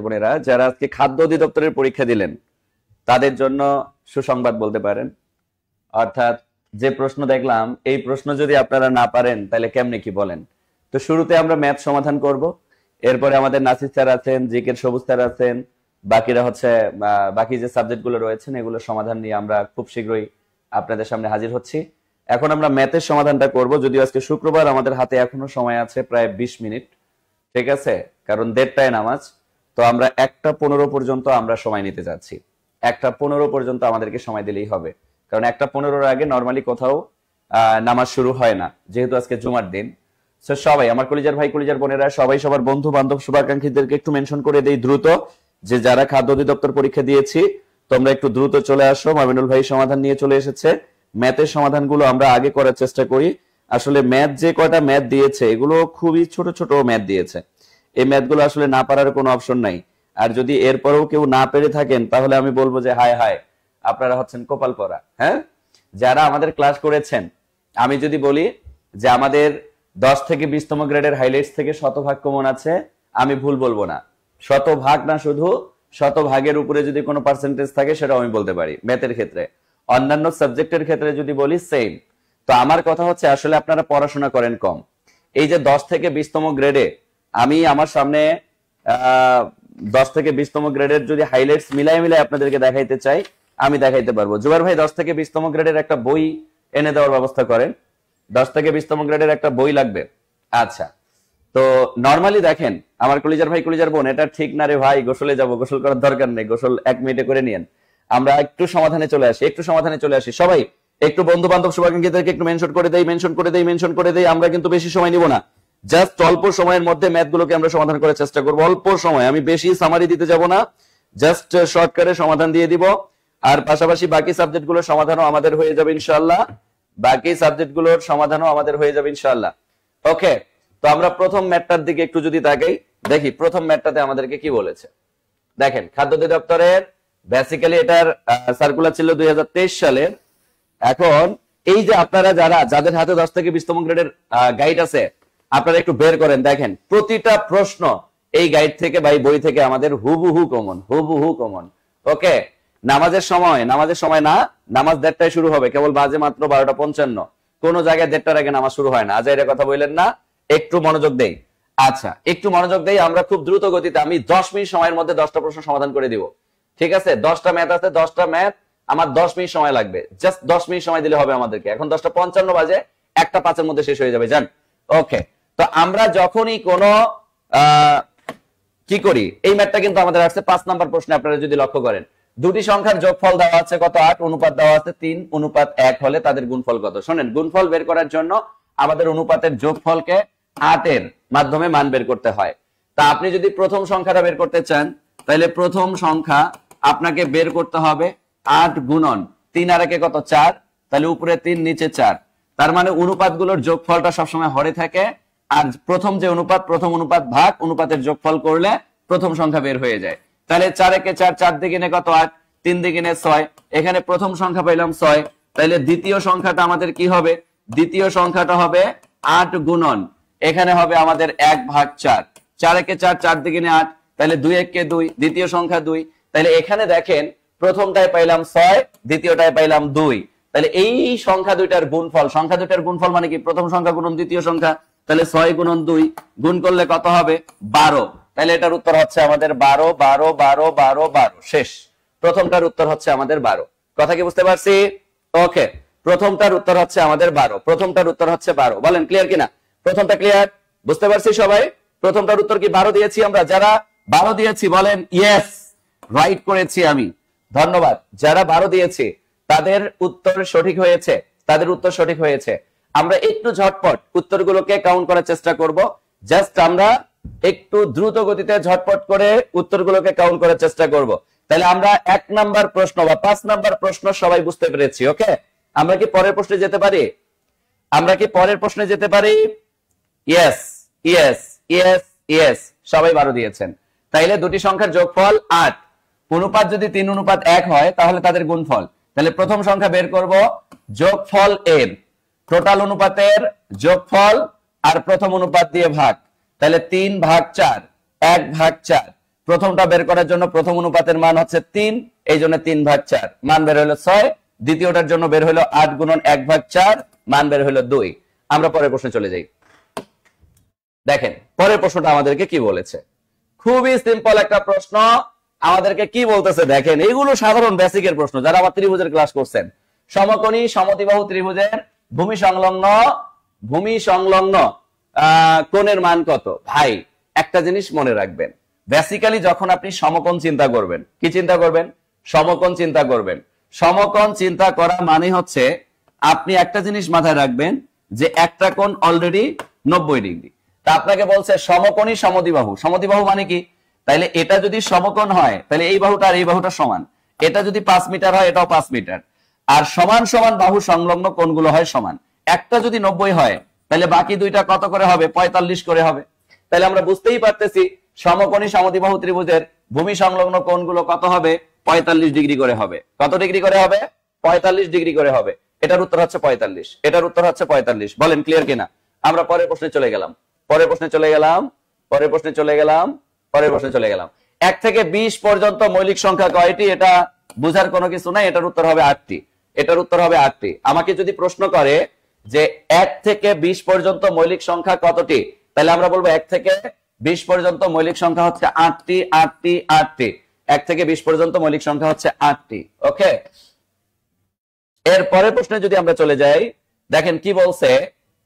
বোনেরা যারা আজকে খাদ্য অধিদপ্তরের পরীক্ষা দিলেন তাদের জন্য সুসংবাদ বলতে পারেন। অর্থাৎ যে প্রশ্ন দেখলাম এই প্রশ্ন যদি আপনারা না পারেন তাহলে কেমনে কি বলেন। তো শুরুতে আমরা ম্যাথ সমাধান করব, এরপরে আমাদের নাসির স্যার আছেন, জিকের সবুজ স্যার আছেন, বাকিরা হচ্ছে বাকি যে সাবজেক্ট গুলো রয়েছেন এগুলোর সমাধান নিয়ে আমরা খুব শীঘ্রই আপনাদের সামনে হাজির হচ্ছি। এখন আমরা ম্যাথের সমাধানটা করব, যদিও আজকে শুক্রবার আমাদের হাতে এখনো সময় আছে প্রায় 20 মিনিট, ঠিক আছে, কারণ 1:30টায় নামাজ। তো আমরা 1:15 পর্যন্ত আমরা সময় নিতে যাচ্ছি। 1:15 পর্যন্ত আমাদেরকে সময় দিলেই হবে, কারণ 1:15-র আগে নর্মালি কোথাও নামাজ শুরু হয় না, যেহেতু আজকে জুমার দিন। সো সবাই আমার কলিজার ভাই কলিজার বোনেরা সবাই সবার বন্ধু বান্ধব শুভাকাঙ্ক্ষীদেরকে একটু মেনশন করে দেই দ্রুত, যে যারা খাদ্য অধিদপ্তর পরীক্ষা দিয়েছি তোমরা একটু দ্রুত চলে আসো। মামিনুল ভাই সমাধান নিয়ে চলে এসেছে। ম্যাথের সমাধানগুলো আমরা আগে করার চেষ্টা করি। আসলে ম্যাথ যে কয়টা ম্যাথ দিয়েছে এগুলো খুবই ছোট ছোট ম্যাথ দিয়েছে, এই ম্যাথগুলো আসলে না পারার কোনো অপশন নাই। আর যদি এরপরেও কেউ না পেরে থাকেন তাহলে আমি বলবো যে হায় হায়, আপনারা হচ্ছেন কপাল পরা। হ্যাঁ, যারা আমাদের ক্লাস করেছেন, আমি যদি বলি যে আমাদের 10 থেকে 20তম গ্রেডের হাইলাইটস থেকে শতভাগ কমন আছে, আমি ভুল বলবো না। শতভাগ না, শুধু শতভাগের উপরে যদি কোনো পার্সেন্টেজ থাকে সেটাও আমি বলতে পারি ম্যাথের ক্ষেত্রে। অন্যান্য সাবজেক্টের ক্ষেত্রে যদি বলি সেম। তো আমার কথা হচ্ছে আসলে আপনারা পড়াশোনা করেন কম। এই যে 10 থেকে 20তম গ্রেডে আমি আমার সামনে 10 থেকে 20তম গ্রেডের যদি হাইলাইটস মিলাই আপনাদেরকে দেখাইতে চাই, আমি দেখাইতে পারবো। জুবাইর ভাই 10 থেকে 20তম গ্রেডের একটা বই এনে দেওয়ার ব্যবস্থা করেন। 10 থেকে 20তম গ্রেডের একটা বই লাগবে। আচ্ছা, তো নরমালি দেখেন আমার কলিজার ভাই কলিজার বোন, এটা ঠিক না রে ভাই, গোসলে যাব, গোসল করার দরকার নেই, গোসল 1 মিনিটে করে নিয়েন। আমরা একটু সমাধানে চলে আসি, সবাই একটু বন্ধু বান্ধব শুভাকাঙ্ক্ষীদেরকে একটু মেনশন করে দেই। আমরা কিন্তু বেশি সময় নিব না, জাস্ট অল্প সময়ের মধ্যে ম্যাথগুলোকে আমরা সমাধান করার চেষ্টা করব। অল্প সময়, আমি বেশি সামারি দিতে যাব না, জাস্ট শর্টকাটে সমাধান দিয়ে দিব। আর পাশাপাশি বাকি সাবজেক্টগুলোর সমাধানও আমাদের হয়ে যাবে ইনশাআল্লাহ। ওকে, তো আমরা প্রথম ম্যাথটার দিকে একটু যদি তাকাই, দেখি প্রথম ম্যাথটাতে আমাদেরকে কি বলেছে। দেখেন খাদ্য অধিদপ্তরের বেসিক্যালি এটার সার্কুলার ছিল 2023 সালের। এখন এই যে আপনারা যাদের হাতে 10 থেকে 20তম গ্রেডের গাইড আছে, আপনারা একটু বের করেন। দেখেন প্রতিটা প্রশ্ন এই গাইড থেকে বা এই বই থেকে আমাদের হুবহু কমন। ওকে, নামাজের সময় না, নামাজ 1:30টায় শুরু হবে, কেবল বাজে মাত্র 12:55। কোন জায়গায় 1:30টার আগে নামাজ শুরু হয় না। আজাইরা কথা বললেন না, একটু মনোযোগ দেই। আচ্ছা, একটু মনোযোগ দেই। আমরা খুব দ্রুত গতিতে, আমি 10 মিনিট সময়ের মধ্যে 10টা প্রশ্ন সমাধান করে দিব, ঠিক আছে? 10টা ম্যাথ আছে, 10টা ম্যাথ আমার 10 মিনিট সময় লাগবে। জাস্ট 10 মিনিট সময় দিলে হবে আমাদেরকে। এখন 10:55 বাজে, 1:05-এর মধ্যে শেষ হয়ে যাবে, জান। ওকে, তো আমরা যখনই কোনো কি করি, এই ম্যাথটা কিন্তু আমাদের আসছে 5 নাম্বার প্রশ্নে। আপনারা যদি লক্ষ্য করেন, দুটি সংখ্যার যোগফল দেওয়া আছে কত? 8। অনুপাত দেওয়া আছে 3:1 হলে তাদের গুণফল কত? শোনেন, গুণফল বের করার জন্য আমাদের অনুপাতের যোগফলকে 8 এর মাধ্যমে মান বের করতে হয়। তা আপনি যদি প্রথম সংখ্যাটা বের করতে চান, তাহলে প্রথম সংখ্যা আপনাকে বের করতে হবে 8 গুণন 3 আর 1 কত? 4। তাহলে উপরে 3 নিচে 4। তার মানে অনুপাতগুলোর যোগফলটা সবসময় হরে থাকে। আর প্রথম যে অনুপাত, প্রথম অনুপাত ভাগ অনুপাতের যোগফল করলে প্রথম সংখ্যা বের হয়ে যায়। তাহলে 4 একে 4, 4 দ্বিগুণে কত? 8, 3 দ্বিগুণে 6। এখানে প্রথম সংখ্যা পাইলাম 6। তাহলে দ্বিতীয় সংখ্যাটা আমাদের কি হবে? দ্বিতীয় সংখ্যাটা হবে 8 গুণন, এখানে হবে আমাদের 1/4। 4 একে 4, 4 দ্বিগুণে 8, তাহলে 2 একে 2, দ্বিতীয় সংখ্যা 2। তাহলে এখানে দেখেন প্রথমটায় পাইলাম 6, দ্বিতীয়টায় পাইলাম 2। তাহলে এই সংখ্যা দুইটার গুণফল মানে কি? প্রথম সংখ্যা গুণন দ্বিতীয় সংখ্যা। তাহলে 6 গুণন 2 গুণ করলে কত হবে? 12। তাহলে এটার উত্তর হচ্ছে আমাদের 12, 12, 12, 12, 12। শেষ। প্রথমটার উত্তর হচ্ছে আমাদের 12। কথা কি বুঝতে পারছি? ওকে, প্রথমটার উত্তর হচ্ছে আমাদের 12। বলেন ক্লিয়ার কিনা? প্রথমটা ক্লিয়ার? বুঝতে পারছি সবাই? প্রথমটার উত্তর কি 12 দিয়েছি আমরা? যারা 12 দিয়েছি বলেন ইয়েস, রাইট করেছি আমি। ধন্যবাদ। যারা 12 দিয়েছি তাদের উত্তর সঠিক হয়েছে। আমরা একটু ঝটপট উত্তরগুলোকে কাউন্ট করার চেষ্টা করব। জাস্ট আমরা একটু দ্রুত গতিতে ঝটপট করে উত্তরগুলোকে কাউন্ট করার চেষ্টা করব। তাহলে আমরা 1 নাম্বার প্রশ্ন বা 5 নাম্বার প্রশ্ন সবাই বুঝতে পেরেছি। ওকে, আমরা কি পরের প্রশ্নে যেতে পারি? ইয়েস, সবাই 12 দিয়েছেন। তাইলে দুটি সংখ্যার যোগফল 8। অনুপাত যদি 3:1 হয় তাহলে তাদের গুণফল। তাহলে প্রথম সংখ্যা বের করব, যোগফল এর টোটাল অনুপাতের যোগফল আর প্রথম অনুপাত দিয়ে ভাগ। তাহলে 3/4, 1/4। প্রথমটা বের করার জন্য প্রথম অনুপাতের মান হচ্ছে 3, এই জন্য 3/4, মান বের হলো 6। দ্বিতীয়টার জন্য বের হলো 8 গুণন 1/4, মান বের হলো 2। আমরা পরের প্রশ্নে চলে যাই। দেখেন পরের প্রশ্নটা আমাদেরকে কি বলেছে, খুবই সিম্পল একটা প্রশ্ন। আমাদেরকে কি বলতেছে দেখেন, এইগুলো সাধারণ বেসিকের প্রশ্ন। যারা আমার ত্রিভুজের ক্লাস করছেন, সমকোণী সমদ্বিবাহু ত্রিভুজের ভূমি সংলগ্ন কোণের মান কত? ভাই একটা জিনিস মনে রাখবেন, বেসিক্যালি যখন আপনি সমকোণ চিন্তা করবেন, কি চিন্তা করবেন? সমকোণ চিন্তা করবেন। সমকোণ চিন্তা করা মানে হচ্ছে আপনি একটা জিনিস মাথায় রাখবেন যে একটা কোণ অলরেডি 90 ডিগ্রি। তা আপনাকে বলছে সমকোণী সমদ্বিবাহু। সমদ্বিবাহু মানে কি? তাইলে এটা যদি সমকোণ হয় তাহলে এই বাহুটা আর এই বাহুটা সমান। এটা যদি 5 মিটার হয় এটাও 5 মিটার। আর সমান সমান বাহু সংলগ্ন কোণগুলো হয় সমান। একটা যদি 90 হয় তাহলে বাকি দুইটা কত করে হবে? 45 করে হবে। তাহলে আমরা বুঝতেই পারতেছি সমকোণী সমদ্বিবাহু ত্রিভুজের ভূমি সংলগ্ন কোণগুলো কত হবে? 45 ডিগ্রি করে হবে। কত ডিগ্রি করে হবে? 45 ডিগ্রি করে হবে। এটার উত্তর হচ্ছে 45। এটার উত্তর হচ্ছে 45। বলেন ক্লিয়ার কিনা? আমরা পরের প্রশ্নে চলে গেলাম। 1 থেকে 20 পর্যন্ত মৌলিক সংখ্যা কয়টি? এটা বুঝার কোনো কিছু নাই। এটার উত্তর হবে 8টি। এটার উত্তর হবে 8টি। আমাকে যদি প্রশ্ন করে যে 1 থেকে 20 পর্যন্ত মৌলিক সংখ্যা কতটি, তাহলে আমরা বলবো 1 থেকে 20 পর্যন্ত মৌলিক সংখ্যা হচ্ছে 8টি। 1 থেকে 20 পর্যন্ত মৌলিক সংখ্যা হচ্ছে 8টি। ওকে, এর পরের প্রশ্নে যদি আমরা চলে যাই, দেখেন কি বলছে,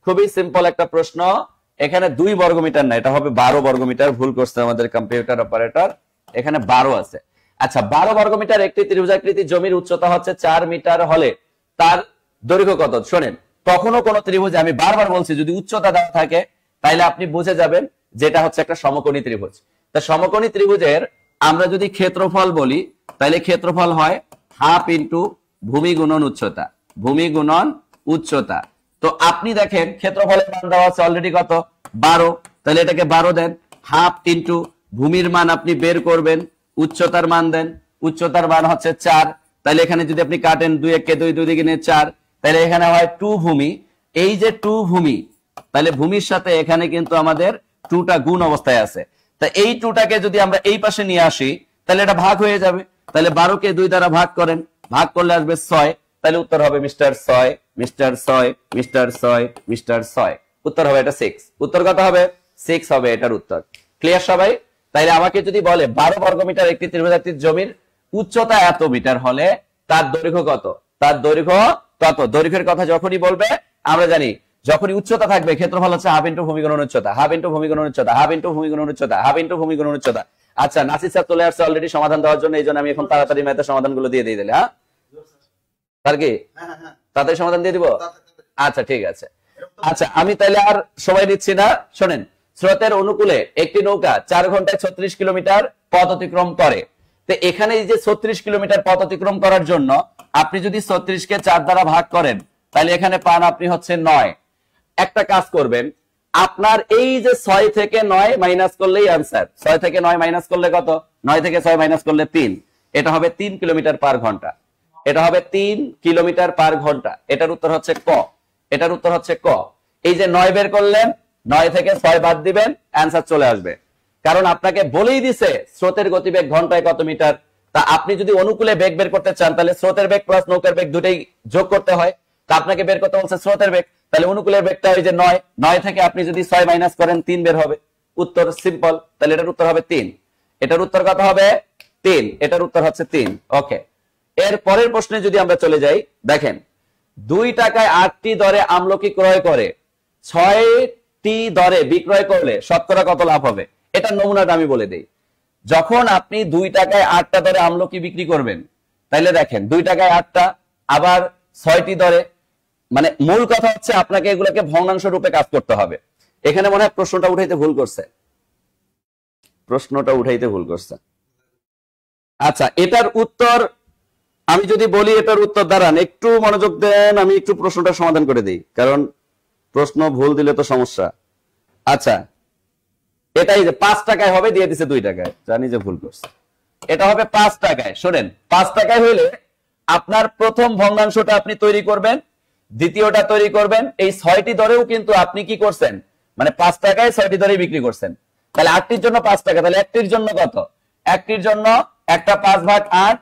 খুবই সিম্পল একটা প্রশ্ন। এখানে 2 বর্গমিটার না, এটা হবে 12 বর্গমিটার। ভুল করছে আমাদের কম্পিউটার অপারেটর, এখানে 12 আছে। আচ্ছা, 12 বর্গমিটার একটি ত্রিভুজাকৃতি জমির উচ্চতা হচ্ছে 4 মিটার হলে তার দৈর্ঘ্য কত? শোনেন, কখনো কোন ত্রিভুজে, আমি বারবার বলছি, যদি উচ্চতা দেওয়া থাকে তাহলে আপনি বুঝে যাবেন যেটা হচ্ছে একটা সমকোণী ত্রিভুজ। তা সমকোণী ত্রিভুজের আমরা যদি ক্ষেত্রফল বলি তাহলে ক্ষেত্রফল হয় হাফ ইন্টু ভূমি গুণন উচ্চতা। ভূমি গুণন উচ্চতা। তো আপনি দেখেন ক্ষেত্রফলের মান দেওয়া আছে অলরেডি কত? 12। তাহলে এটাকে 12 দেন, হাফ ইন্টু ভূমির মান আপনি বের করবেন, উচ্চতার মান দেন, উচ্চতার মান হচ্ছে 4। তাহলে এখানে যদি আপনি কাটেন 2 1 কে 2 2 দিকে নিয়ে 4, তাহলে এখানে হয় 2 ভূমি। এই যে 2 ভূমি, তাহলে ভূমির সাথে এখানে কিন্তু আমাদের 2টা গুণ অবস্থায় আছে। তা এই 2টাকে যদি আমরা এই পাশে নিয়ে আসি তাহলে এটা ভাগ হয়ে যাবে। তাহলে 12 কে 2 দ্বারা ভাগ করেন, ভাগ করলে আসবে 6। তাহলে উত্তর হবে মিস্টার 6, মিস্টার 6, মিস্টার 6, মিস্টার 6। উত্তর হবে এটা 6। উত্তর কত হবে? 6 হবে এটার উত্তর। ক্লিয়ার সবাই? তাইলে আমাকে যদি বলে 12 বর্গমিটার একটি ত্রিভুজাকৃতির জমির উচ্চতা এত মিটার হলে তার দৈর্ঘ্য কত? তার দৈর্ঘ্য কত? দৈর্ঘ্যের কথা যখনই বলবে আমরা জানি যখনই উচ্চতা থাকবে ক্ষেত্রফল হচ্ছে হাফ ইন্টু ভূমি গুণন উচ্চতা, হাফ ইন্টু ভূমি গুণন উচ্চতা, হাফ ইন্টু ভূমি গুণন উচ্চতা, হাফ ইন্টু ভূমি গুণন উচ্চতা। আচ্ছা, নাসির স্যার চলে আসছে অলরেডি সমাধান দেওয়ার জন্য, এইজন্য আমি এখন তাড়াতাড়ি ম্যাথের সমাধানগুলো দিয়ে দিই। হ্যাঁ স্যার, কি তাড়াতাড়ি সমাধান দিয়ে দিব? আচ্ছা ঠিক আছে। আচ্ছা, আমি তাহলে আর সময় দিচ্ছি না। শোনেন, স্রোতের অনুকূলে একটি নৌকা 4 ঘন্টায় 36 কিলোমিটার পথ অতিক্রম করে। তো এখানে এই যে 36 কিলোমিটার পথ অতিক্রম করার জন্য আপনি যদি 36 কে 4 দ্বারা ভাগ করেন তাহলে এখানে পান আপনি হচ্ছে 9। একটা কাজ করবেন, আপনার এই যে 6 থেকে 9 মাইনাস করলেই आंसर। 6 থেকে 9 মাইনাস করলে কত? 9 থেকে 6 মাইনাস করলে 3। এটা হবে 3 কিলোমিটার পার ঘন্টা। এটা হবে 3 কিলোমিটার পার ঘন্টা। এটার উত্তর হচ্ছে ক। এটার উত্তর হচ্ছে ক। এই যে 9 বের করলেন, 9 থেকে 6 বাদ দিবেন, आंसर চলে আসবে। কারণ আপনাকে বলেই দিছে স্রোতের গতিবেগ ঘন্টায় কত মিটার। তা আপনি যদি অনুকূলে বেগ বের করতে চান তাহলে স্রোতের বেগ প্লাস নৌকার বেগ দুটেই যোগ করতে হয়। তা আপনাকে বের করতে বলছে স্রোতের বেগ, তাহলে অনুকূলের বেগটা হয় যে 9। 9 থেকে আপনি যদি 6 মাইনাস করেন 3 বের হবে। উত্তর সিম্পল। তাহলে এটার উত্তর হবে 3। এটার উত্তর কত হবে? 3। এটার উত্তর হচ্ছে 3। ওকে, এর পরের প্রশ্নে যদি আমরা চলে যাই, দেখেন 2 টাকায় 8টি দরে আমলকি ক্রয় করে 6টি দরে বিক্রয় করলে শতকরা কত লাভ হবে? এটা নমুনাটা আমি বলে দেই। যখন আপনি 2 টাকায় 8টা দরে আমলকি বিক্রি করবেন, তাইলে দেখেন 2 টাকায় 8টা, আবার 6টি দরে, মানে মূল কথা হচ্ছে আপনাকে এগুলোকে ভগ্নাংশ রূপে কাজ করতে হবে। এখানে মনে হয় প্রশ্নটা উঠাইতে ভুল করছে। আচ্ছা, এটার উত্তর আমি যদি বলি, এটার উত্তর দাঁড়ান একটু মনোযোগ দেন, আমি একটু প্রশ্নটা সমাধান করে দিই, কারণ প্রশ্ন ভুল দিলে তো সমস্যা। আচ্ছা, এটাই যে 5 টাকায় হবে, দিয়ে দিছে 2 টাকায়, জানি যে ভুল করছে। এটা হবে 5 টাকায়। শোনেন, 5 টাকায় হইলে আপনার প্রথম ভগ্নাংশটা আপনি তৈরি করবেন, দ্বিতীয়টা তৈরি করবেন। এই 6টি দরেও কিন্তু আপনি কি করছেন, মানে 5 টাকায় 6টি দরে বিক্রি করছেন। তাহলে 8টির জন্য 5 টাকা, তাহলে একটির জন্য কত? একটির জন্য একটা 5/8,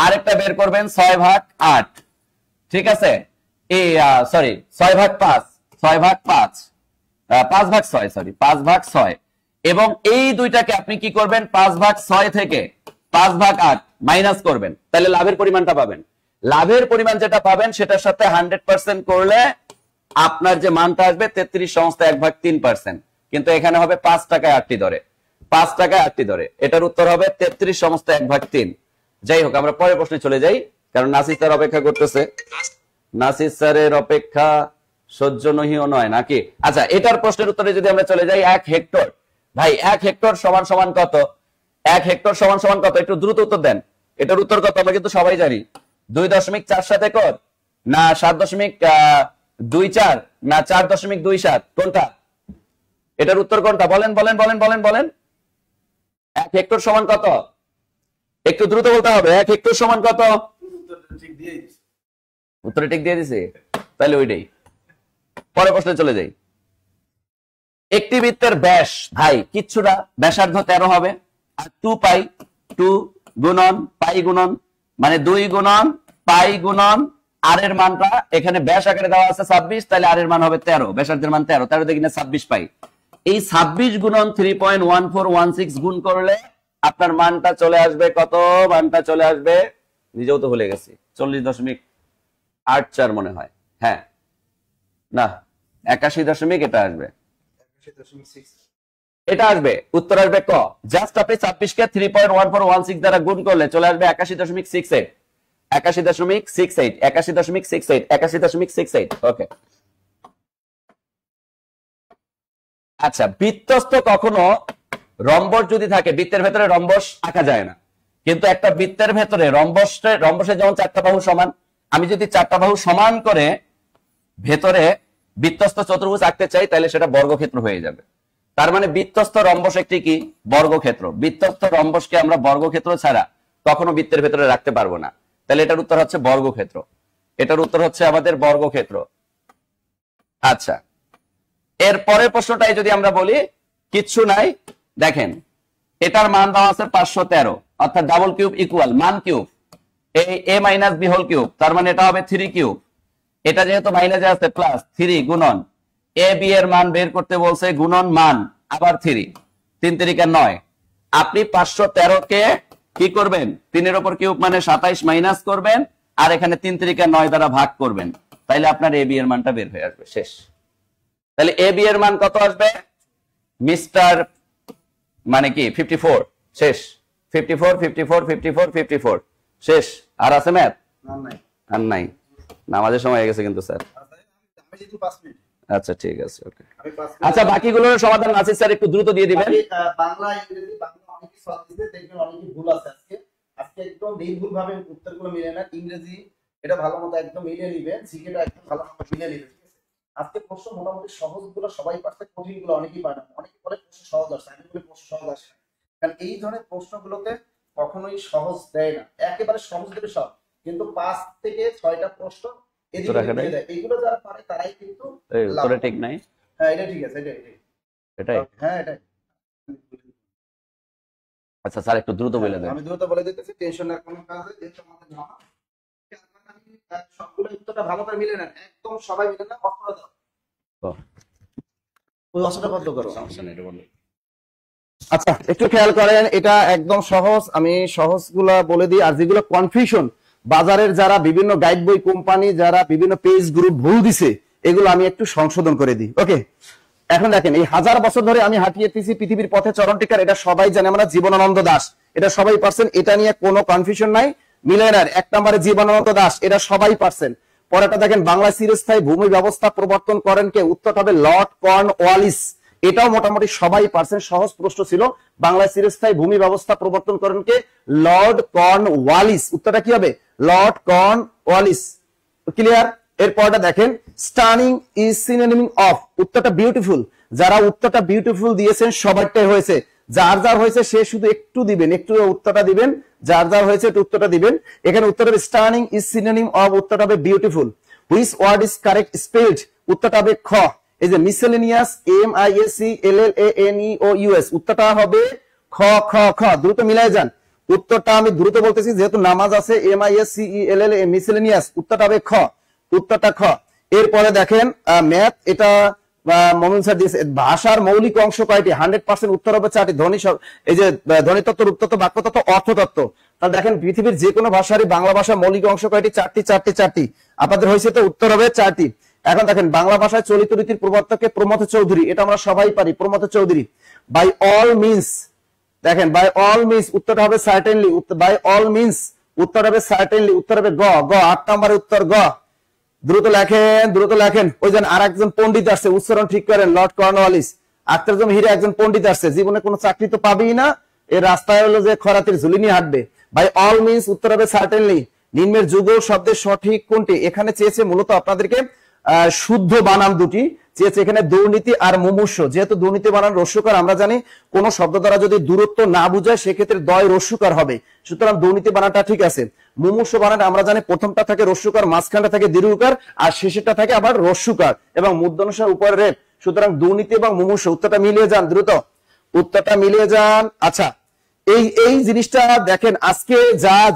আরেকটা বের করবেন 6/8। ঠিক আছে, এই সরি 6/5, 6/5, 5/6, সরি 5/6। এবং এই দুইটাকে আপনি কি করবেন, 5/6 থেকে 5/8 মাইনাস করবেন, তাহলে লাভের পরিমাণটা পাবেন। লাভের পরিমাণ যেটা পাবেন সেটার সাথে 100% করলে আপনার যে মানটা আসবে 33/3%। কিন্তু এখানে হবে 5 টাকায় 8টি ধরে, 5 টাকায় 8টি ধরে। এটার উত্তর হবে 33/1/3। যাই হোক, আমরা পরের প্রশ্নে চলে যাই, কারণ নাসির স্যার অপেক্ষা করতেছে। নাসির স্যারের অপেক্ষা সহ্য নহিও নয় নাকি? আচ্ছা, এটার প্রশ্নের উত্তরে যদি আমরা চলে যাই, 1 হেক্টর, ভাই 1 হেক্টর সমান সমান কত? 1 হেক্টর সমান সমান কত? একটু দ্রুত উত্তর দেন। এটার উত্তর কত আমরা কিন্তু সবাই জানি। 2.47 একর, না 7.24, না 4.27? কোনটা? এটার উত্তর কোনটা? বলেন বলেন বলেন বলেন বলেন। 1 হেক্টর সমান কত? একটু দ্রুত বলতে হবে। 1 হেক্টর সমান কত? উত্তরে ঠিক দিয়ে দিছে, তাহলে ওইটাই। পরের প্রশ্নে চলে যাই। একটি বৃত্তের ব্যাস, ভাই কিচ্ছু না, ব্যাসার্ধ 13 হবে। আর 2 পাই, 2 গুণন পাই গুণন, মানে 2 গুণন পাই গুণন আর এর মানটা এখানে ব্যাস আকারে দেওয়া আছে 26, তাহলে আর এর মান হবে 13, ব্যাসার্ধের মান 13, 13 দেখি না 26 পাই। এই 26 গুণন 3.1416 গুণ করলে আপনার মানটা চলে আসবে কত? মানটা চলে আসবে, নিজেও তো ভুলে গেছি, 40.84 মনে হয়। হ্যাঁ, না 81 এটা আসবে, এটা আসবে, উত্তর আসবে ক। জাস্ট আপনি 26 কে 3.1416 দ্বারা গুণ করলে চলে আসবে 81.68, 81.68, 81.68, 81.68। ওকে, আচ্ছা, বৃত্তস্থ কখনো রম্বস যদি থাকে, বৃত্তের ভেতরে রম্বস আঁকা যায় না, কিন্তু একটা বৃত্তের ভেতরে রম্বসের যেমন 4টা বাহু সমান, আমি যদি 4টা বাহু সমান করে ভেতরে বৃত্তস্থ চতুর্ভুজ আঁকতে চাই, তাহলে সেটা বর্গক্ষেত্র হয়ে যাবে। তার মানে বৃত্তস্থ রম্বস একটি কি? বর্গক্ষেত্র। বৃত্তস্থ রম্বসকে আমরা বর্গক্ষেত্র ছাড়া কখনো বৃত্তের ভেতরে রাখতে পারবো না, তাহলে এটার উত্তর হচ্ছে বর্গক্ষেত্র। এটার উত্তর হচ্ছে আমাদের বর্গক্ষেত্র। আচ্ছা, এর পরের প্রশ্নটাই যদি আমরা বলি, কিচ্ছু নাই, দেখেন এটার মান দেওয়া আছে 513, অর্থাৎ ডাবল কিউব ইকুয়াল মান কিউব এই a minus b whole cube, তার মানে এটা হবে 3 কিউব। এটা যেহেতু মাইনাসে আছে প্লাস 3 গুণন a b এর মান বের করতে বলছে, গুণন মান আবার 3, 3 3 9। আপনি 513 কে কি করবেন? 3 এর উপর কিউব মানে 27 মাইনাস করবেন, আর এখানে 3 3 9 দ্বারা ভাগ করবেন, তাইলে আপনার a b এর মানটা বের হয়ে আসবে। শেষ। তাহলে a b এর মান কত আসবে? মিস্টার মানে কি 54। শেষ। 54 54 54 54 শেষ। আর আছে ম্যাথ? আর নাই, নামাজের সময় হয়ে গেছে কিন্তু স্যার। আচ্ছা ঠিক আছে, ওকে। আচ্ছা, বাকিগুলোর সমাধান নাসির স্যার একটু দ্রুত দিয়ে দিবেন। বাংলা ইংরেজি বাংলা অনেকই সলভ দিতে দেখবেন, অনেকই ভুল আছে। আজকে একদম নির্ভুল ভাবে উত্তরগুলো মিলে না। ইংরেজি এটা ভালো মতো একদম মিলিয়ে নেবেন, জিকেটা একদম ভালো মতো মিলিয়ে নেবেন। আজকে প্রশ্ন মোটামুটি সহজগুলো সবাই পারছে, কঠিনগুলো অনেকেই পারে না। অনেকে বলে প্রশ্ন সহজ আসে, আমি বলি প্রশ্ন সহজ আসে, কারণ এই ধরনের প্রশ্নগুলোতে কখনোই সহজ দেয় না। একেবারে সহজ দেবে সব, কিন্তু 5 থেকে 6টা প্রশ্ন এদিকে দেয়। এইগুলো যারা পারে তারাই কিন্তু উত্তরে ঠিক নাই। হ্যাঁ, এটা ঠিক আছে, এটাই। হ্যাঁ, এটাই। আচ্ছা স্যার, একটু দ্রুত বলে দেন। আমি দ্রুত বলে দিতেছি, টেনশন না, কোনো কাজে যেটা আমাদের না সবগুলো উত্তরটা ভালো করে মিলে নেন, একদম সবাই মিলে না, অপরা দাও ওই অসটা বন্ধ করো, সমস্যা নেই, এটা বলো। আচ্ছা, একটু খেয়াল করেন, এটা একদম সহজ। আমি সহজগুলা বলে দিই, আর যেগুলো কনফিউশন, বাজারের যারা বিভিন্ন গাইড বই কোম্পানি যারা বিভিন্ন পেজ গ্রুপ ভুল দিছে, এগুলো আমি একটু সংশোধন করে দিই। ওকে, এখন দেখেন, এই 1000 বছর ধরে আমি হাঁটিয়েছি পৃথিবীর পথে চরণ টিকার, এটা সবাই জানে, আমরা জীবনানন্দ দাশ, এটা সবাই পারছেন, এটা নিয়ে কোনো কনফিউশন নাই। মিলেনার 1 নম্বরে জীবনানন্দ দাশ, এটা সবাই পারছেন। পরেরটা দেখেন, বাংলা চিরস্থায়ী ভূমি ব্যবস্থা প্রবর্তন করেন কে? উত্তর হবে লর্ড কর্নওয়ালিস, এটাও মোটামুটি সবাই পারছেন, সহজ প্রশ্ন ছিল। বাংলা চিরস্থায়ী ভূমি ব্যবস্থা প্রবর্তন করেন কে? Lord Cornwallis. উত্তরটা কি হবে? Lord Cornwallis. ক্লিয়ার? এরপরটা দেখেন, স্টানিং ইজ সিনোনিম অফ, উত্তরটা বিউটিফুল। যারা উত্তরটা বিউটিফুল দিয়েছেন সবারটাই হয়েছে, যার যার হয়েছে সে শুধু একটু দিবেন, একটু উত্তরটা দিবেন, যার যার হয়েছে একটু উত্তরটা দিবেন। এখানে উত্তরটা হবে স্টানিং ইজ সিনোনিম অফ, উত্তরটা হবে beautiful. Which word is correct spelled, উত্তরটা হবে খ। এই যে মিসেলেনিয়াস, MISCELLANEOUS, উত্তরটা হবে খ খ খ দ্রুত মিলাই যান। উত্তরটা আমি দ্রুত বলতেছি যেহেতু নামাজ আছে, MISCELL মিসেলেনিয়াস, উত্তরটা হবে খ, উত্তরটা খ। এরপরে দেখেন ম্যাথ, এটা মমিন স্যার দিয়েছে। ভাষার মৌলিক অংশ কয়টি? 100% উত্তর হবে 4টি। এই যে ধ্বনিতত্ত্ব, রূপতত্ত্ব, বাক্যতত্ত্ব, অর্থতত্ত্ব। তাহলে দেখেন পৃথিবীর যে কোনো ভাষারই বাংলা ভাষার মৌলিক অংশ কয়টি? 4টি। আপনাদের হয়েছে তো, উত্তর হবে 4টি। এখন দেখেন বাংলা ভাষায় চলিত রীতির প্রবর্তকে প্রমথ চৌধুরী, এটা আমরা সবাই পারি, Pramatha Chaudhuri. By all means, দেখেন বাই অল মিনস, উত্তরটা হবে সার্টেনলি, বাই অল মিনস উত্তর হবে সার্টেনলি, উত্তর হবে গ, 8 নম্বরের উত্তর গ। দ্রুত লেখেন। ওই যেন আর একজন পণ্ডিত আসছে, উচ্চারণ ঠিক করেন, লর্ড কর্নওয়ালিস। আখতারুজ্জামান হীরা একজন পণ্ডিত আসছে, জীবনে কোনো চাকরি তো পাবেই না, এই রাস্তায় হলো যে খরাতির ঝুলি নিয়ে হাঁটবে। বাই অল মিনস উত্তর হবে সার্টেনলি। নিম্নের যুগল শব্দের সঠিক কোনটি? এখানে চেয়েছে মূলত আপনাদেরকে শুদ্ধ বানান দুটি চেয়েছে, এখানে দুর্নীতি আর মুমূর্ষ। যেহেতু দুর্নীতি বানান রস্যকার, আমরা জানি কোন শব্দ দ্বারা যদি দূরত্ব না বুঝায় সেক্ষেত্রে দয় রস্যকার হবে, সুতরাং দুর্নীতি বানানটা ঠিক আছে। মুমূর্ষ বানান আমরা জানি প্রথমটা থাকে রস্যকার, মাঝখানটা থাকে দীর্ঘকার, আর শেষেরটা থাকে আবার রস্যকার এবং মূর্ধন্যসার উপরে রেপ, সুতরাং দুর্নীতি এবং মুমূর্ষ। উত্তরটা মিলিয়ে যান, দ্রুত উত্তরটা মিলিয়ে যান। আচ্ছা, এই জিনিসটা দেখেন, আজকে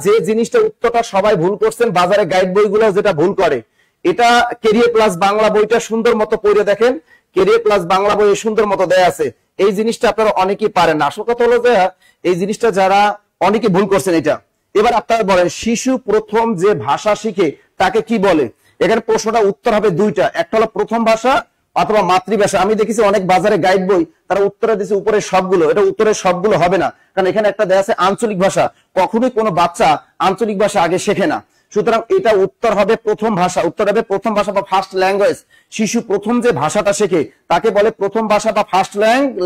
যে জিনিসটা উত্তরটা সবাই ভুল করছেন, বাজারে গাইড বইগুলো যেটা ভুল করে, এটা কেরিয়ার প্লাস বাংলা বইটা সুন্দর মতো পড়ে দেখেন, কেরিয়ার প্লাস বাংলা বইয়ে সুন্দর মতো দেয়া আছে। এই জিনিসটা আপনারা অনেকেই পারেন না। আসল কথা হলো যে এই জিনিসটা যারা অনেকে ভুল করছেন এটা। এবার আপনারা বলেন, শিশু প্রথম যে ভাষা শিখে তাকে কি বলে? এখানে প্রশ্নটা উত্তর হবে দুইটা, একটা হলো প্রথম ভাষা অথবা মাতৃভাষা। আমি দেখেছি অনেক বাজারে গাইড বই তারা উত্তরে দিচ্ছে উপরে সবগুলো, এটা উত্তরের সবগুলো হবে না, কারণ এখানে একটা দেয়া আছে আঞ্চলিক ভাষা। কখনোই কোনো বাচ্চা আঞ্চলিক ভাষা আগে শেখে না, সুতরাং এটা উত্তর হবে প্রথম ভাষা, উত্তর হবে প্রথম ভাষা বা ফার্স্ট ল্যাঙ্গুয়েজ। শিশু প্রথম যে ভাষাটা শেখে তাকে বলে প্রথম ভাষা বা ফার্স্ট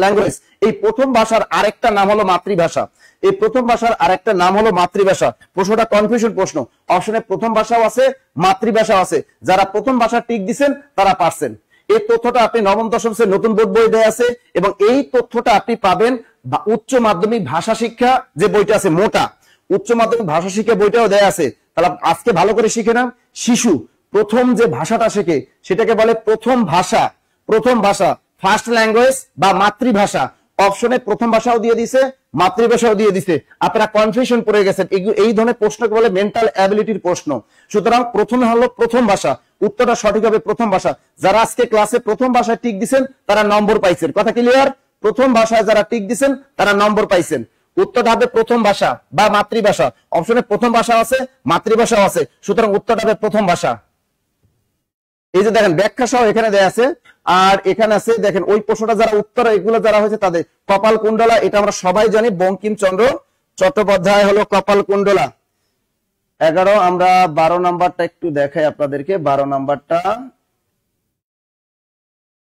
ল্যাঙ্গুয়েজ। এই প্রথম ভাষার আরেকটা নাম হলো মাতৃভাষা, এই প্রথম ভাষার আরেকটা নাম হলো মাতৃভাষা। প্রশ্নটা কনফিউশন প্রশ্ন, অপশনে প্রথম ভাষাও আছে মাতৃভাষাও আছে। যারা প্রথম ভাষা টিক দিচ্ছেন তারা পারছেন। এই তথ্যটা আপনি নবম দশম শ্রেণীর নতুন বোর্ড বই দেয়া আছে, এবং এই তথ্যটা আপনি পাবেন উচ্চ মাধ্যমিক ভাষা শিক্ষা যে বইটা আছে, মোটা উচ্চ মাধ্যমিক ভাষা শিক্ষা বইটাও দেয়া আছে। তাহলে আজকে ভালো করে শিখে নাম, শিশু প্রথম যে ভাষাটা শেখে সেটাকে বলে প্রথম ভাষা, প্রথম ভাষা ফার্স্ট ল্যাঙ্গুয়েজ বা মাতৃভাষা। অপশনে প্রথম ভাষাও দিয়ে দিছে, মাতৃভাষাও দিয়ে দিছে, আপনারা কনফিউশন পড়ে গেছেন। এই ধরনের প্রশ্নকে বলে মেন্টাল অ্যাবিলিটির প্রশ্ন। সুতরাং প্রথমে হলো প্রথম ভাষা, উত্তরটা সঠিক হবে প্রথম ভাষা। যারা আজকে ক্লাসে প্রথম ভাষায় টিক দিচ্ছেন তারা নম্বর পাইছেন, কথা ক্লিয়ার? প্রথম ভাষায় যারা টিক দিচ্ছেন তারা নম্বর পাইছেন। উত্তরটা হবে প্রথম ভাষা বা মাতৃভাষা। অপশনে প্রথম ভাষা আছে, মাতৃভাষাও আছে, সুতরাং উত্তরটা হবে প্রথম ভাষা। এই যে দেখেন ব্যাখ্যা সহ এখানে দেয়া আছে, আর এখানে আছে দেখেন ওই প্রশ্নটা যারা উত্তর এগুলো যারা হয়েছে তাদের কপাল কুণ্ডলা, এটা আমরা সবাই জানি, বঙ্কিমচন্দ্র চট্টোপাধ্যায় হলো কপাল কুণ্ডলা। 11 আমরা 12 নাম্বারটা একটু দেখাই আপনাদেরকে। 12 নাম্বারটা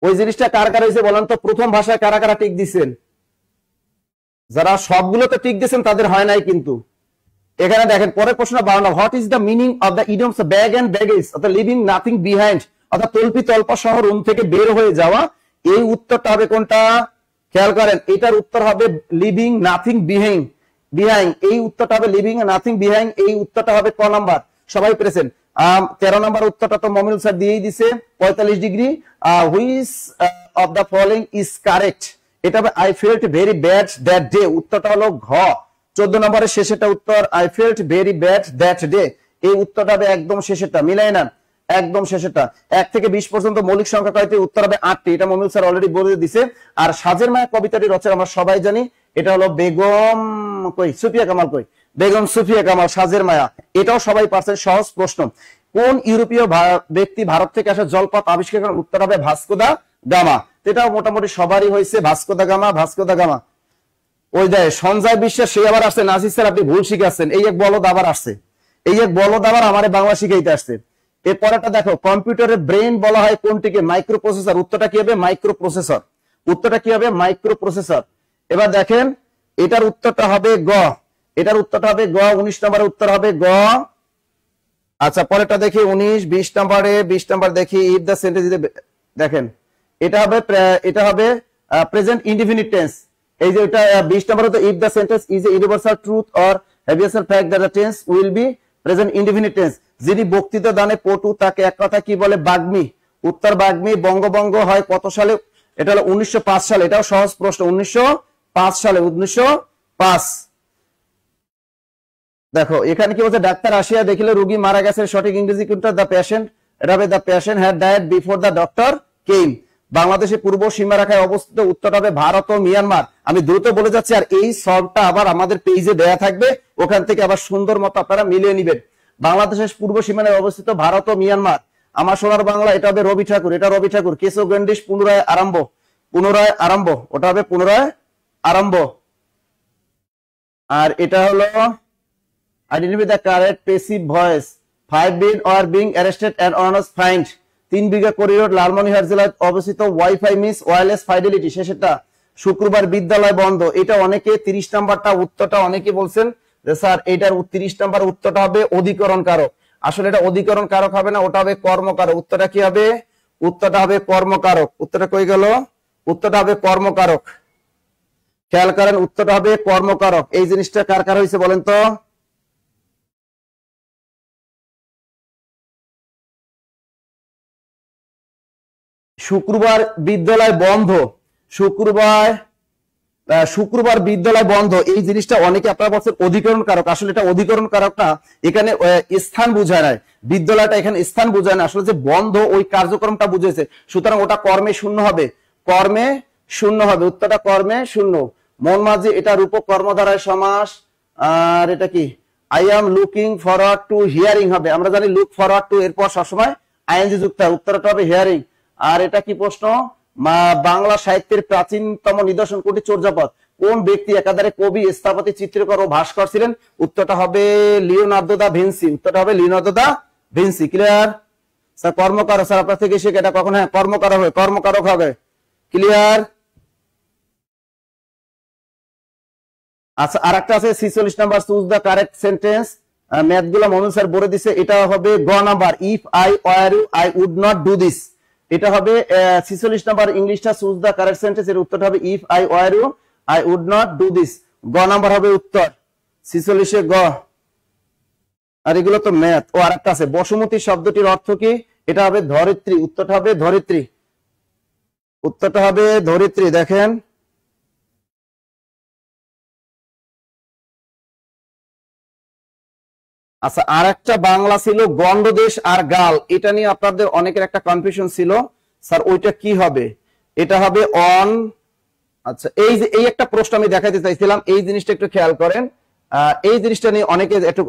ওই জিনিসটা কার কার হয়েছে বলেন তো? প্রথম ভাষায় কারা কারা টিক দিচ্ছেন? যারা সবগুলোতে টিক দিচ্ছেন তাদের হয় নাই কিন্তু। এখানে দেখেন পরের প্রশ্ন 12, what is the meaning of the idioms bag and baggage, অর্থাৎ লিভিং নাথিং বিহাইন্ড, অর্থাৎ তল্পি তল্পা সহ রুম থেকে বের হয়ে যাওয়া। এই উত্তরটা হবে কোনটা? খেয়াল করেন, এটার উত্তর হবে লিভিং নাথিং বিহাইন্ড। এই উত্তরটা হবে লিভিং নাথিং বিহাইন্ড, এই উত্তরটা হবে ক নাম্বার। সবাই পেরেছেন। 13 নম্বর উত্তরটা তো মমিনুল স্যার দিয়েই দিছে, 45 degree. Which of the following is correct? এটা হবে I felt very bad that day, উত্তরটা হলো ঘ। 14 নম্বরের শেষেরটা উত্তর I felt very bad that day, এই উত্তরটা হবে একদম শেষেরটা, মিলাই না একদম শেষেরটা। 1 থেকে 20 পর্যন্ত মৌলিক সংখ্যা কয়টি? উত্তর হবে 8টি, এটা মমিনুল স্যার অলরেডি বলে দিছে। আর সাজের মায়া কবিতাটি রচনা আমরা সবাই জানি, এটা হলো বেগম সুফিয়া কামাল। বেগম সুফিয়া কামাল, সাজের মায়া, এটাও সবাই পারছেন, সহজ প্রশ্ন। কোন ইউরোপীয় ব্যক্তি ভারত থেকে আসা জলপথ আবিষ্কার করেন? উত্তর হবে ভাস্কো দা গামা, এটাও মোটামুটি সবারই হয়েছে, ভাস্কো দা গামা। ওই দেয় সঞ্জয় বিশ্বাস, সে আবার আসছে, নাসির স্যার আপনি ভুল শিখাচ্ছেন, এই এক বলদ আবার আসছে, এই এক বলদ আবার আমারে বাংলা শিখাইতে আসছে। এরপরটা দেখো, কম্পিউটারের ব্রেন বলা হয় কোনটিকে? মাইক্রো প্রসেসর, উত্তরটা কি হবে? মাইক্রো প্রসেসর, উত্তরটা কি হবে? Micro processor. এবার দেখেন এটার উত্তরটা হবে গ, এটার উত্তরটা হবে গ, 19 নম্বরের উত্তর হবে গ। আচ্ছা পরেরটা দেখি 19, 20 নাম্বার দেখি ইফ দ্য সেন্টেন্স, দেখেন এটা হবে প্রেজেন্ট ইনডিফিনিট টেন্স। এই যে এটা 20 নম্বর হতো, if the sentence is a universal truth or habitual fact that the tense will be present indefinite tense. যিনি বক্তৃতা দানে পটু তাকে এক কথা কি বলে? বাগ্মী, উত্তর বাগ্মী। বঙ্গভঙ্গ হয় কত সালে? এটা হলো 1905 সালে, এটাও সহজ প্রশ্ন, 1905 সালে, 1905 5। দেখো এখানে কি বলছে, ডাক্তার আসিয়া দেখিলে রোগী মারা গেছে, সঠিক ইংরেজি কোনটা? দ্য পেশেন্ট, এটা হবে the patient had died before the doctor came. বাংলাদেশের পূর্ব সীমারেখায় অবস্থিত, উত্তর হবে ভারত ও মিয়ানমার। আমি দ্রুত বলে যাচ্ছি, আর এই সলভটা আবার আমাদের পেজে দেয়া থাকবে, ওখান থেকে আবার সুন্দর মতো আপনারা মিলিয়ে নেবেন। বাংলাদেশের পূর্ব সীমানায় অবস্থিত ভারত ও মিয়ানমার। আমার সোনার বাংলা, এটা হবে রবি ঠাকুর, এটা রবি ঠাকুর। কেশব গন্ডিস পুনরায় আরম্ভ, পুনরায় আরম্ভ, ওটা হবে পুনরায় আরম্ভ। আর এটা হলো identify the correct passive voice. 5 men are being arrested and on was fined। 3 বিঘা করিডোর লালমনিরহাট জেলায় অবস্থিত। WiFi means wireless fidelity. শেষেরটা শুক্রবার বিদ্যালয় বন্ধ। এটা অনেকে 30 নাম্বারটা উত্তরটা অনেকে বলছেন যে স্যার এটার 30 নাম্বার উত্তরটা হবে অধিকরণ কারক। আসলে এটা অধিকরণ কারক হবে না, ওটা হবে কর্মকারক। উত্তরটা কি হবে? উত্তরটা হবে কর্মকারক। উত্তরটা কই গেল? উত্তরটা হবে কর্মকারক। খেয়াল করেন, উত্তরটা হবে কর্মকারক। এই জিনিসটা কার কার হয়েছে বলেন তো? শুক্রবার বিদ্যালয় বন্ধ, শুক্রবার বিদ্যালয় বন্ধ, এই জিনিসটা অনেকে আপনারা বলছেন অধিকরণ কারক। আসলে এটা অধিকরণ কারক না, এখানে স্থান বুঝায় না, বিদ্যালয়টা এখানে স্থান বুঝায় না, আসলে যে বন্ধ ওই কার্যক্রমটা বুঝেছে। সুতরাং ওটা কর্মে শূন্য হবে, কর্মে শূন্য হবে। উত্তরটা কর্মে শূন্য। মন মাঝি, এটা রূপক কর্মধারায় সমাস। আর এটা কি? I am looking forward to hearing হবে। আমরা জানি লুক ফরওয়ার্ড টু এরপর সবসময় আইএনজি যুক্ত হয়। উত্তরটা হবে হিয়ারিং। আর এটা কি প্রশ্ন? বাংলা সাহিত্যের প্রাচীনতম নিদর্শন কোনটি? চর্যাপদ। কোন ব্যক্তি একাধারে কবি, স্থপতি, চিত্রকর ও ভাস্কর ছিলেন? উত্তরটা হবে লিওনার্দো দা ভিঞ্চি। উত্তরটা হবে Leonardo da Vinci. Clear? Sir কর্মকারক, স্যার আপনার থেকে শিখে এটা কখন? হ্যাঁ কর্মকারক হবে, কর্মকারক হবে। ক্লিয়ার? আচ্ছা আর একটা আছে 46 number, choose the correct sentence. Math গুলো মনোজ স্যার বলে দিছে। এটা হবে গ number, if I were you I would not do this. এটা হবে 46 নাম্বার ইংলিশটা, চুজ দা কারেক্ট সেন্টেন্স। এর উত্তরটা হবে if I were you I would not do this. গ নাম্বার হবে উত্তর 46 এ গ। আর এগুলো তো ম্যাথ। ও আরেকটা আছে, বসুমতী শব্দটির অর্থ কি? এটা হবে ধরিত্রী। উত্তরটা হবে ধরিত্রী। উত্তরটা হবে ধরিত্রী। দেখেন আচ্ছা আর একটা বাংলা ছিল গন্ডদেশ আর গাল। এটা নিয়ে আপনাদের অনেকের একটা কনফিউশন ছিল, স্যার ওইটা কি হবে? এটা হবে অন। আচ্ছা এই যে এই একটা প্রশ্ন আমি দেখাতে চাইছিলাম, এই জিনিসটা একটু খেয়াল করেন। এই জিনিসটা নিয়ে অনেকে একটু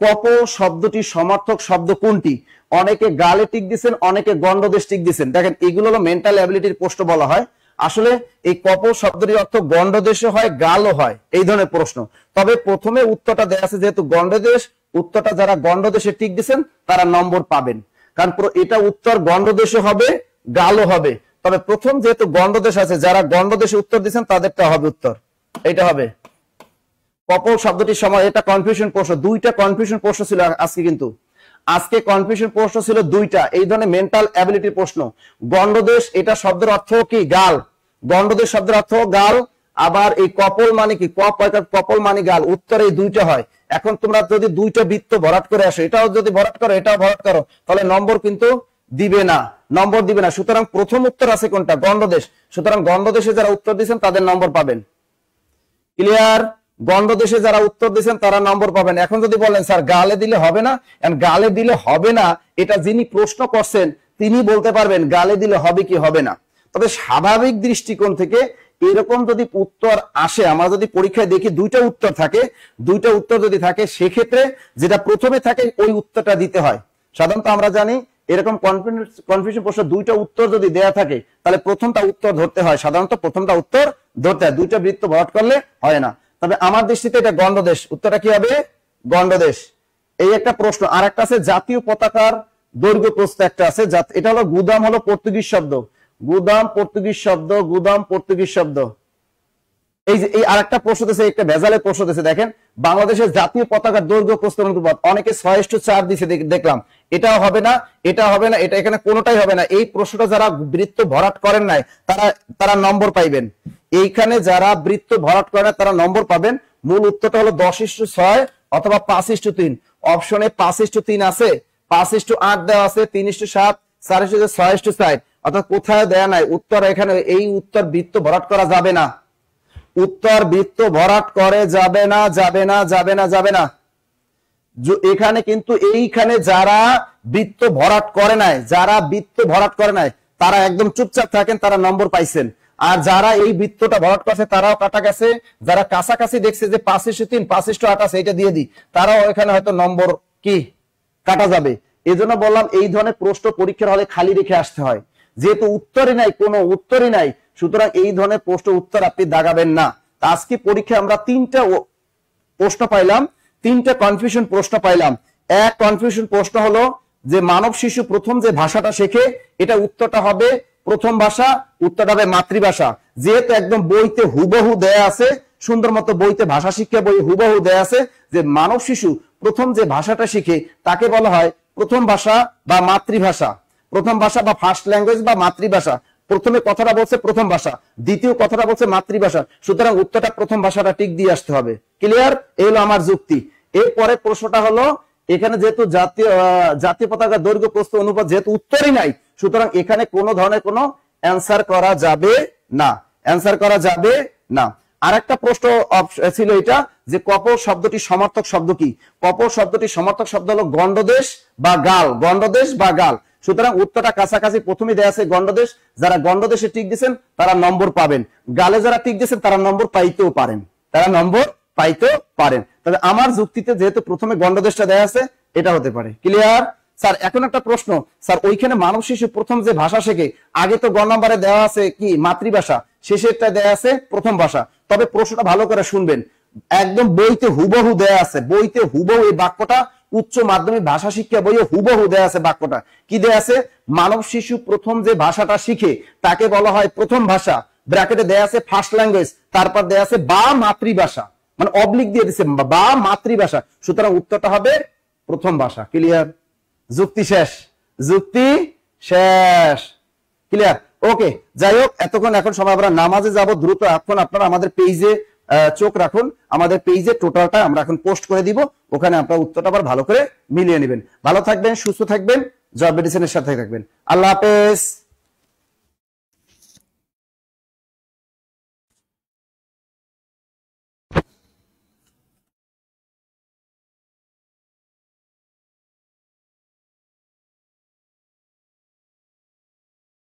কপ শব্দটি সমার্থক শব্দ কোনটি? অনেকে গালে টিক দিচ্ছেন, অনেকে গন্ডদেশ টিক দিচ্ছেন। দেখেন এগুলো হলো মেন্টাল অ্যাবিলিটির প্রশ্ন বলা হয়। আসলে এই কপ শব্দটির অর্থ গন্ডদেশে হয়, গালও হয়, এই ধরনের প্রশ্ন। তবে প্রথমে উত্তরটা দেয়া আছে যেহেতু গন্ডদেশ, উত্তরটা যারা গন্ডদেশে টিক দিচ্ছেন তারা নম্বর পাবেন, কারণ এটা উত্তর গন্ডদেশে হবে, গালও হবে। তবে প্রথম যেহেতু গন্ডদেশ আছে, যারা গন্ডদেশে উত্তর দিচ্ছেন তাদেরটা হবে উত্তর, এটা হবে। কপল শব্দটির সময়, এটা কনফিউশন প্রশ্ন, দুইটা কনফিউশন প্রশ্ন ছিল আজকে, কিন্তু আজকে কনফিউশন প্রশ্ন ছিল দুইটা, এই ধরনের মেন্টাল অ্যাবিলিটির প্রশ্ন। গন্ডদেশ এটা শব্দের অর্থ কি? গাল। গন্ডদেশ শব্দের অর্থ গাল। আবার এই কপল মানে কি? কপল মানে গাল। উত্তর এই দুইটা হয়। এখন তোমরা যদি দুইটা বৃত্ত ভরাট করে আসো, এটাও যদি ভরাট করো, এটাও ভরাট করো, তাহলে নম্বর কিন্তু দিবে না, নম্বর দিবে না। সুতরাং প্রথম উত্তর আছে কোনটা? গন্ডদেশ। সুতরাং গন্ডদেশে যারা উত্তর দিচ্ছেন তাদের নম্বর পাবেন। ক্লিয়ার? গন্ডদেশে যারা উত্তর দিচ্ছেন তারা নম্বর পাবেন। এখন যদি বলেন স্যার গালে দিলে হবে না, গালে দিলে হবে না, এটা যিনি প্রশ্ন করছেন তিনি বলতে পারবেন গালে দিলে হবে কি হবে না। তবে স্বাভাবিক দৃষ্টিকোণ থেকে এরকম যদি উত্তর আসে, আমরা যদি পরীক্ষায় দেখি দুইটা উত্তর থাকে, দুইটা উত্তর যদি থাকে, সেক্ষেত্রে যেটা প্রথমে থাকে ওই উত্তরটা দিতে হয়। সাধারণত আমরা জানি এরকম কনফিউশন প্রশ্ন দুইটা উত্তর যদি দেয়া থাকে তাহলে প্রথমটা উত্তর ধরতে হয়, সাধারণত প্রথমটা উত্তর ধরতে হয়, দুইটা বৃত্ত ভরাট করলে হয় না। তবে আমার দৃষ্টিতে এটা গন্ডদেশ। উত্তরটা কি হবে? গন্ডদেশ। এই একটা প্রশ্ন। আর একটা আছে জাতীয় পতাকার দৈর্ঘ্য প্রস্থ, একটা আছে, এটা হলো গুদাম, হলো পর্তুগিজ শব্দ। গুদাম পর্তুগিজ শব্দ, গুদাম পর্তুগিজ শব্দ। এই যে এই আরেকটা প্রশ্ন দিয়েছে, একটা ভেজালের প্রশ্ন দিয়েছে। দেখেন বাংলাদেশের জাতীয় পতাকার দৈর্ঘ্য প্রস্থ অনুপাত, অনেকে 6:4 দিয়েছে দেখলাম। এটাও হবে না, এটা হবে না, এটা এখানে কোনোটাই হবে না। এই প্রশ্নটা যারা বৃত্ত ভরাট করেন নাই তারা নম্বর পাইবেন। এইখানে যারা বৃত্ত ভরাট করেন না তারা নম্বর পাবেন। মূল উত্তরটা হলো 10:6 অথবা 5:3। অপশনে 5:3 আছে, 5:8 দেওয়া আছে, 3:7, 4:6, 6:4, অর্থাৎ কোথায় দেয়া নাই উত্তর। এখানে এই উত্তর বৃত্ত ভরাট করা যাবে না। উত্তর বৃত্ত ভরাট করে যাবে না, যাবে না, যাবে না, যাবে না। এখানে কিন্তু এইখানে যারা বৃত্ত ভরাট করে নাই, যারা বৃত্ত ভরাট করে নাই তারা একদম চুপচাপ থাকেন, তারা নম্বর পাইছেন। আর যারা এই বৃত্তটা ভরাট করছে তারাও কাটা গেছে। যারা কাছাকাছি দেখছে যে 5/3 5/28 এটা দিয়ে দিই, তারাও এখানে হয়তো নম্বর কি কাটা যাবে। এই জন্য বললাম এই ধরনের প্রশ্ন পরীক্ষার হলে খালি রেখে আসতে হয়, যেহেতু উত্তরই নাই, কোনো উত্তরই নাই, সুতরাং এই ধরনের প্রশ্ন উত্তর আপনি দাগাবেন না। আজকে পরীক্ষায় আমরা 3টা প্রশ্ন পাইলাম, 3টা কনফিউশন প্রশ্ন পাইলাম। এক কনফিউশন প্রশ্ন হলো যে মানব শিশু প্রথম যে ভাষাটা শেখে, এটা উত্তরটা হবে প্রথম ভাষা, উত্তরটা হবে মাতৃভাষা। যেহেতু একদম বইতে হুবহু দেয়া আছে, সুন্দর মতো বইতে ভাষা শিক্ষা বই হুবহু দেয়া আছে যে মানব শিশু প্রথম যে ভাষাটা শিখে তাকে বলা হয় প্রথম ভাষা বা মাতৃভাষা। প্রথম ভাষা বা ফার্স্ট ল্যাঙ্গুয়েজ বা মাতৃভাষা। প্রথমে কথাটা বলছে প্রথম ভাষা, দ্বিতীয় কথাটা বলছে মাতৃভাষা, সুতরাং উত্তরটা প্রথম ভাষাটা টিক দিয়ে আসতে হবে। ক্লিয়ার? এই হলো আমার যুক্তি। এরপরে প্রশ্নটা হলো এখানে যেহেতু জাতীয় পতাকার দৈর্ঘ্য প্রস্থ অনুপাত যেহেতু উত্তরই নাই, সুতরাং এখানে কোনো ধরনের কোনো অ্যান্সার করা যাবে না, অ্যান্সার করা যাবে না। আরেকটা প্রশ্ন ছিল এটা যে কপোল শব্দটি সমার্থক শব্দ কি? কপোল শব্দটি সমার্থক শব্দ হলো গণ্ডদেশ বা গাল, গণ্ডদেশ বা গাল। সুতরাং উত্তরটা কাছাকাছি প্রথমে দেয়া আছে গণ্ডদেশ। যারা গণ্ডদেশে টিক দিয়েছেন তারা নম্বর পাবেন, গালে যারা টিক দিয়েছেন তারা নম্বর পাইতেও পারেন, তারা নম্বর পাইতেও পারেন। তবে আমার যুক্তিতে যেহেতু প্রথমে গণ্ডদেশটা দেয়া আছে, এটা হতে পারে। ক্লিয়ার? স্যার এখন একটা প্রশ্ন, স্যার ওইখানে মানব শিশু প্রথম যে ভাষা শেখে, আগে তো গ নম্বরে দেওয়া আছে কি মাতৃভাষা, শেষেরটা দেয়া আছে প্রথম ভাষা। তবে প্রশ্নটা ভালো করে শুনবেন, একদম বইতে হুবহু দেয়া আছে, বইতে হুবহু এই বাক্যটা উচ্চ মাধ্যমিক ভাষা শিক্ষা বইয়ে হুবহু দেয়া আছে। বাক্যটা কি দেয়া আছে? মানব শিশু প্রথম যে ভাষাটা শিখে তাকে বলা হয় প্রথম ভাষা, ব্র্যাকেটে দেয়া আছে ফার্স্ট ল্যাঙ্গুয়েজ, তারপর দেয়া আছে বা মাতৃভাষা, মানে অবলিক দিয়ে দিচ্ছে বা মাতৃভাষা। সুতরাং উত্তরটা হবে প্রথম ভাষা। ক্লিয়ার? যুক্তি শেষ, যুক্তি শেষ। ক্লিয়ার? ওকে, যাই হোক এতক্ষণ, এখন সময় আমরা নামাজে যাব দ্রুত। এখন আপনারা আমাদের পেজে চোখ রাখুন, আমাদের পেজে টোটালটা আমরা এখন পোস্ট করে দিব, ওখানে আপনারা উত্তরটা আবার ভালো করে মিলিয়ে নেবেন। ভালো থাকবেন, সুস্থ থাকবেন, জব মেডিসিনের সাথে থাকবেন। আল্লাহ হাফেজ।